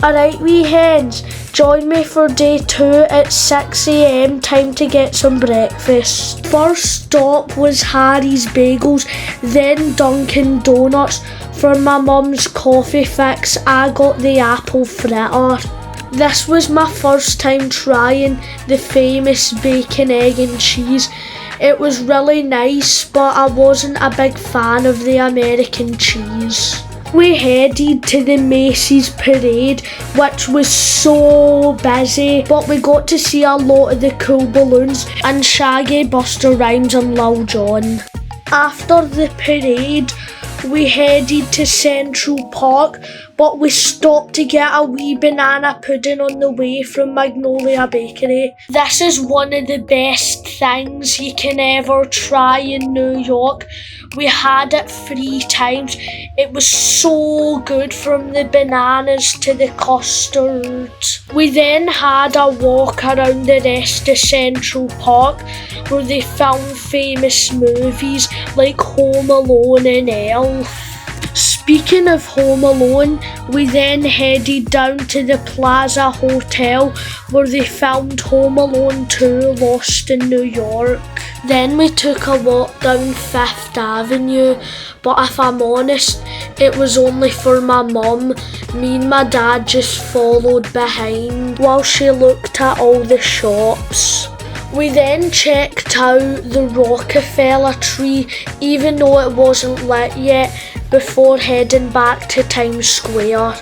Alright wee hens, join me for day 2 at 6 AM, time to get some breakfast. First stop was Harry's Bagels, then Dunkin' Donuts. For my mum's coffee fix, I got the apple fritter. This was my first time trying the famous bacon, egg and cheese. It was really nice, but I wasn't a big fan of the American cheese. We headed to the Macy's parade, which was so busy, but we got to see a lot of the cool balloons and Shaggy, Buster Rhymes and Lil Jon. After the parade, we headed to Central Park, but we stopped to get a wee banana pudding on the way from Magnolia Bakery. This is one of the best things you can ever try in New York. We had it 3 times. It was so good, from the bananas to the custard. We then had a walk around the rest of Central Park where they filmed famous movies like Home Alone and Elf. Speaking of Home Alone, we then headed down to the Plaza Hotel where they filmed Home Alone 2 Lost in New York. Then we took a walk down 5th Avenue, but if I'm honest, it was only for my mum. Me and my dad just followed behind while she looked at all the shops. We then checked out the Rockefeller tree, even though it wasn't lit yet, before heading back to Times Square.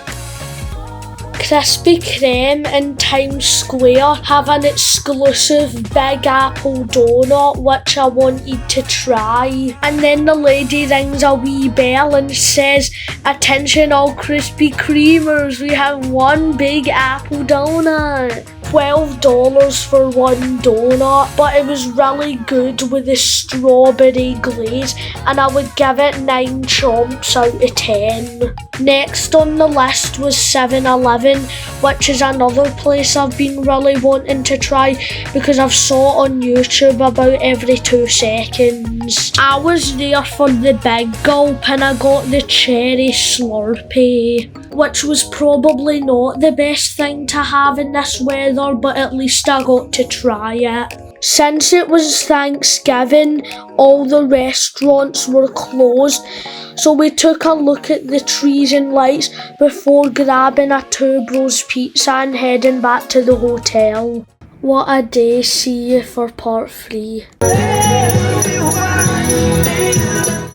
Krispy Kreme in Times Square have an exclusive Big Apple donut which I wanted to try. And then the lady rings a wee bell and says, "Attention all Krispy Kremers, we have one Big Apple donut." $12 for one donut, but it was really good with the strawberry glaze, and I would give it 9 chomps out of 10. Next on the list was 7-Eleven, which is another place I've been really wanting to try because I've saw it on YouTube about every 2 seconds. I was there for the big gulp and I got the cherry Slurpee, which was probably not the best thing to have in this weather, but at least I got to try it. Since it was Thanksgiving, all the restaurants were closed, so we took a look at the trees and lights before grabbing a 2 Bros pizza and heading back to the hotel. What a day. See you for part 3.